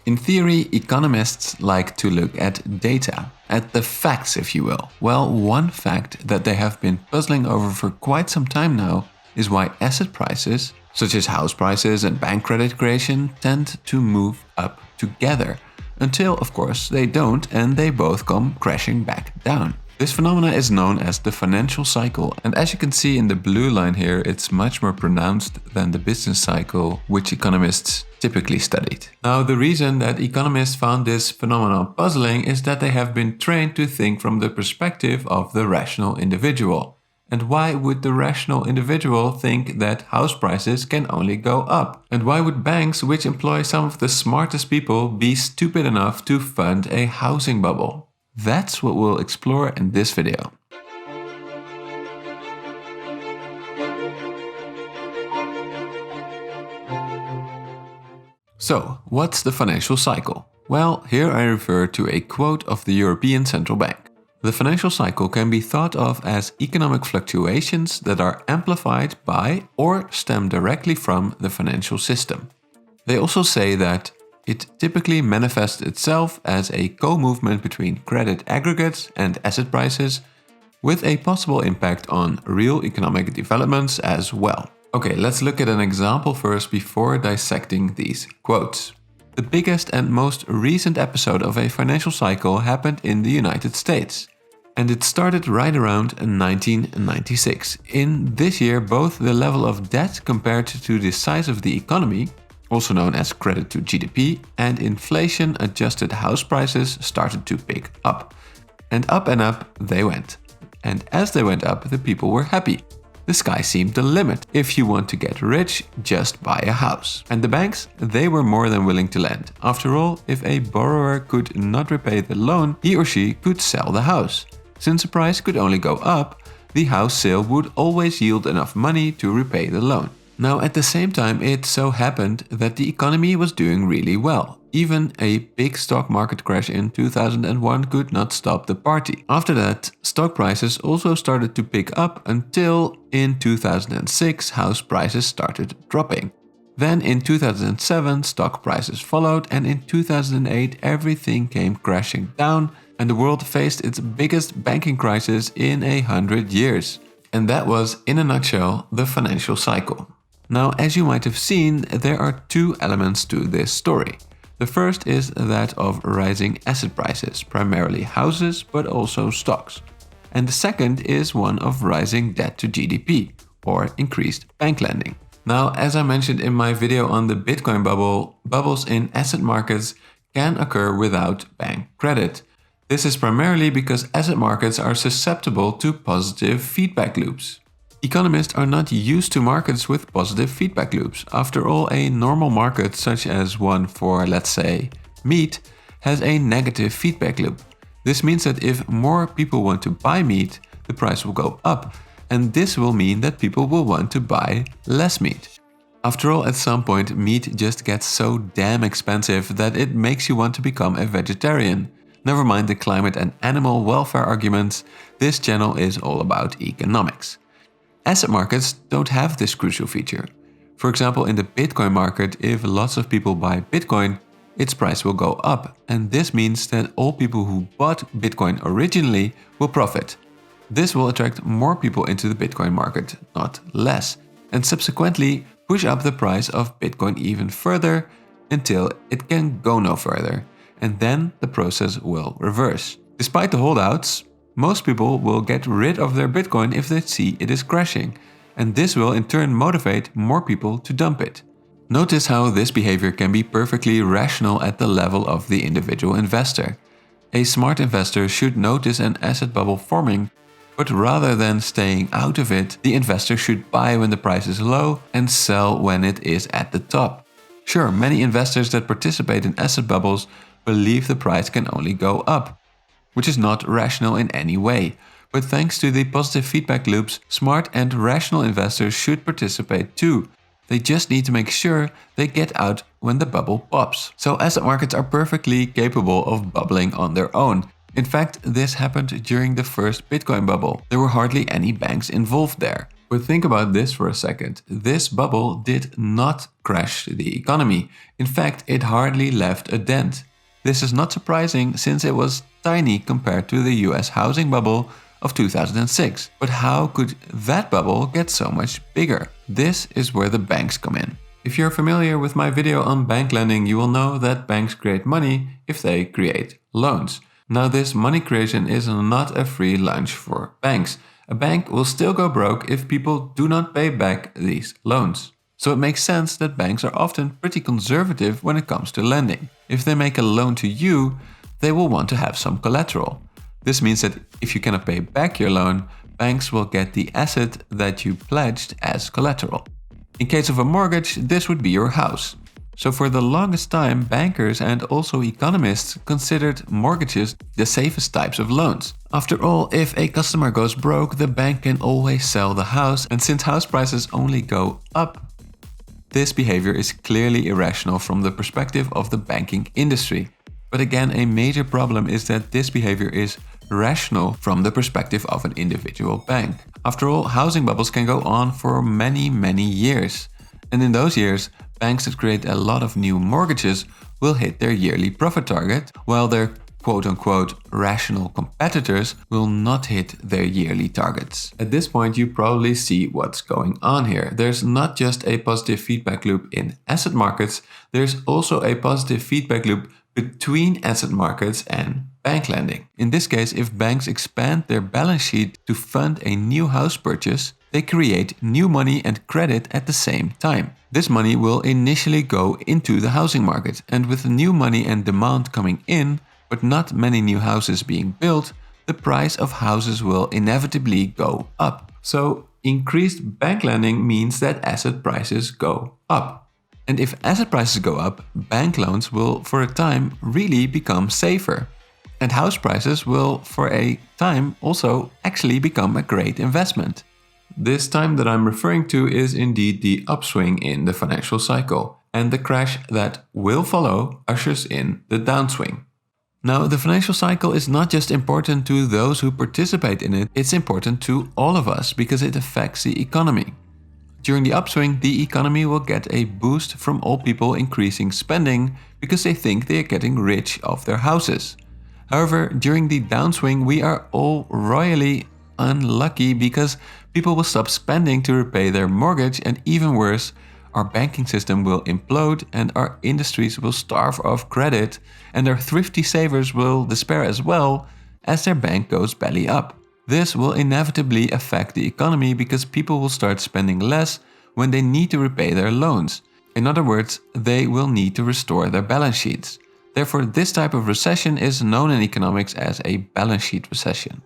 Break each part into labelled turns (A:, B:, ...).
A: In theory, economists like to look at data, at the facts if you will. Well, one fact that they have been puzzling over for quite some time now is why asset prices, such as house prices and bank credit creation, tend to move up together. Until, of course, they don't and they both come crashing back down. This phenomena is known as the financial cycle, and as you can see in the blue line here, it's much more pronounced than the business cycle, which economists typically studied. Now, the reason that economists found this phenomenon puzzling is that they have been trained to think from the perspective of the rational individual. And why would the rational individual think that house prices can only go up? And why would banks, which employ some of the smartest people, be stupid enough to fund a housing bubble? That's what we'll explore in this video. So, what's the financial cycle? Well, here I refer to a quote of the European Central Bank. The financial cycle can be thought of as economic fluctuations that are amplified by or stem directly from the financial system. They also say that it typically manifests itself as a co-movement between credit aggregates and asset prices, with a possible impact on real economic developments as well. Okay, let's look at an example first before dissecting these quotes. The biggest and most recent episode of a financial cycle happened in the United States. And it started right around 1996. In this year, both the level of debt compared to the size of the economy, also known as credit to GDP, and inflation-adjusted house prices started to pick up. And up they went. And as they went up, the people were happy. The sky seemed the limit. If you want to get rich, just buy a house. And the banks, they were more than willing to lend. After all, if a borrower could not repay the loan, he or she could sell the house. Since the price could only go up, the house sale would always yield enough money to repay the loan. Now, at the same time, it so happened that the economy was doing really well. Even a big stock market crash in 2001 could not stop the party. After that, stock prices also started to pick up until in 2006 house prices started dropping. Then in 2007 stock prices followed, and in 2008 everything came crashing down and the world faced its biggest banking crisis in 100 years. And that was, in a nutshell, the financial cycle. Now, as you might have seen, there are two elements to this story. The first is that of rising asset prices, primarily houses, but also stocks. And the second is one of rising debt to GDP, or increased bank lending. Now, as I mentioned in my video on the Bitcoin bubble, bubbles in asset markets can occur without bank credit. This is primarily because asset markets are susceptible to positive feedback loops. Economists are not used to markets with positive feedback loops. After all, a normal market, such as one for, let's say, meat, has a negative feedback loop. This means that if more people want to buy meat, the price will go up, and this will mean that people will want to buy less meat. After all, at some point, meat just gets so damn expensive that it makes you want to become a vegetarian. Never mind the climate and animal welfare arguments, this channel is all about economics. Asset markets don't have this crucial feature. For example, in the Bitcoin market, if lots of people buy Bitcoin, its price will go up, and this means that all people who bought Bitcoin originally will profit. This will attract more people into the Bitcoin market, not less, and subsequently push up the price of Bitcoin even further until it can go no further, and then the process will reverse. Despite the holdouts, most people will get rid of their Bitcoin if they see it is crashing, and this will in turn motivate more people to dump it. Notice how this behavior can be perfectly rational at the level of the individual investor. A smart investor should notice an asset bubble forming, but rather than staying out of it, the investor should buy when the price is low and sell when it is at the top. Sure, many investors that participate in asset bubbles believe the price can only go up, which is not rational in any way. But thanks to the positive feedback loops, smart and rational investors should participate too. They just need to make sure they get out when the bubble pops. So asset markets are perfectly capable of bubbling on their own. In fact, this happened during the first Bitcoin bubble. There were hardly any banks involved there. But think about this for a second. This bubble did not crash the economy. In fact, it hardly left a dent. This is not surprising since it was tiny compared to the US housing bubble of 2006. But how could that bubble get so much bigger? This is where the banks come in. If you're familiar with my video on bank lending, you will know that banks create money if they create loans. Now, this money creation is not a free lunch for banks. A bank will still go broke if people do not pay back these loans. So it makes sense that banks are often pretty conservative when it comes to lending. If they make a loan to you, they will want to have some collateral. This means that if you cannot pay back your loan, banks will get the asset that you pledged as collateral. In case of a mortgage, this would be your house. So for the longest time, bankers and also economists considered mortgages the safest types of loans. After all, if a customer goes broke, the bank can always sell the house, and since house prices only go up, this behavior is clearly irrational from the perspective of the banking industry. But again, a major problem is that this behavior is rational from the perspective of an individual bank. After all, housing bubbles can go on for many years. And in those years, banks that create a lot of new mortgages will hit their yearly profit target, while their quote-unquote rational competitors will not hit their yearly targets. At this point, you probably see what's going on here. There's not just a positive feedback loop in asset markets, there's also a positive feedback loop between asset markets and bank lending. In this case, if banks expand their balance sheet to fund a new house purchase, they create new money and credit at the same time. This money will initially go into the housing market, and with new money and demand coming in, but not many new houses being built, the price of houses will inevitably go up. So increased bank lending means that asset prices go up. And if asset prices go up, bank loans will for a time really become safer. And house prices will for a time also actually become a great investment. This time that I'm referring to is indeed the upswing in the financial cycle, and the crash that will follow ushers in the downswing. Now, the financial cycle is not just important to those who participate in it, it's important to all of us because it affects the economy. During the upswing, the economy will get a boost from all people increasing spending because they think they are getting rich off their houses. However, during the downswing, we are all royally unlucky because people will stop spending to repay their mortgage, and even worse, our banking system will implode and our industries will starve of credit, and our thrifty savers will despair as well as their bank goes belly up. This will inevitably affect the economy because people will start spending less when they need to repay their loans. In other words, they will need to restore their balance sheets. Therefore, this type of recession is known in economics as a balance sheet recession.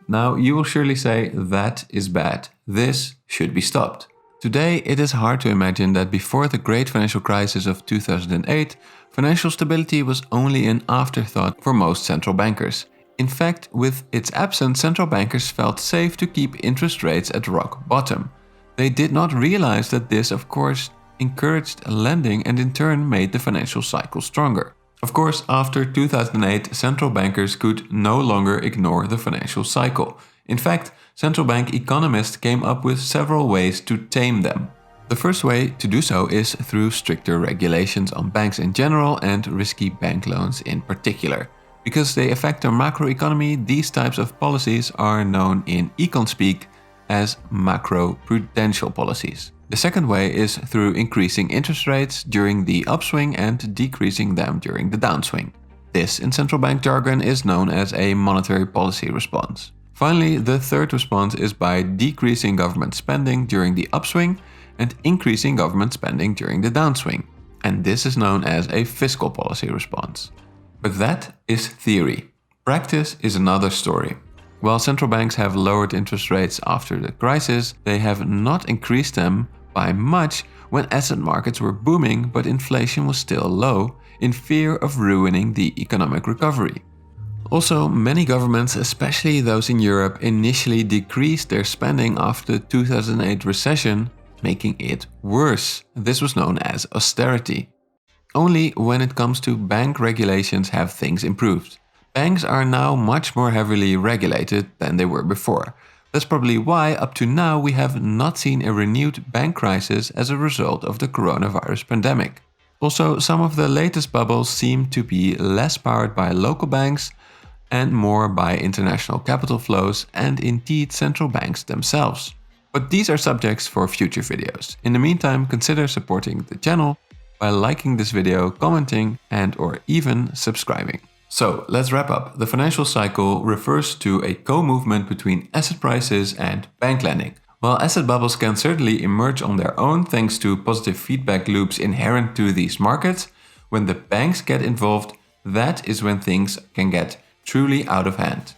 A: Now, you will surely say that is bad. This should be stopped. Today, it is hard to imagine that before the great financial crisis of 2008, financial stability was only an afterthought for most central bankers. In fact, with its absence, central bankers felt safe to keep interest rates at rock bottom. They did not realize that this, of course, encouraged lending and in turn made the financial cycle stronger. Of course, after 2008, central bankers could no longer ignore the financial cycle. In fact, central bank economists came up with several ways to tame them. The first way to do so is through stricter regulations on banks in general and risky bank loans in particular. Because they affect the macroeconomy, these types of policies are known in econ speak as macro-prudential policies. The second way is through increasing interest rates during the upswing and decreasing them during the downswing. This, in central bank jargon, is known as a monetary policy response. Finally, the third response is by decreasing government spending during the upswing and increasing government spending during the downswing. And this is known as a fiscal policy response. But that is theory. Practice is another story. While central banks have lowered interest rates after the crisis, they have not increased them by much when asset markets were booming but inflation was still low, in fear of ruining the economic recovery. Also, many governments, especially those in Europe, initially decreased their spending after the 2008 recession, making it worse. This was known as austerity. Only when it comes to bank regulations have things improved. Banks are now much more heavily regulated than they were before. That's probably why up to now we have not seen a renewed bank crisis as a result of the coronavirus pandemic. Also, some of the latest bubbles seem to be less powered by local banks and more by international capital flows and indeed central banks themselves. But these are subjects for future videos. In the meantime, consider supporting the channel by liking this video, commenting and/or even subscribing. So let's wrap up. The financial cycle refers to a co-movement between asset prices and bank lending. While asset bubbles can certainly emerge on their own thanks to positive feedback loops inherent to these markets, when the banks get involved, that is when things can get truly out of hand.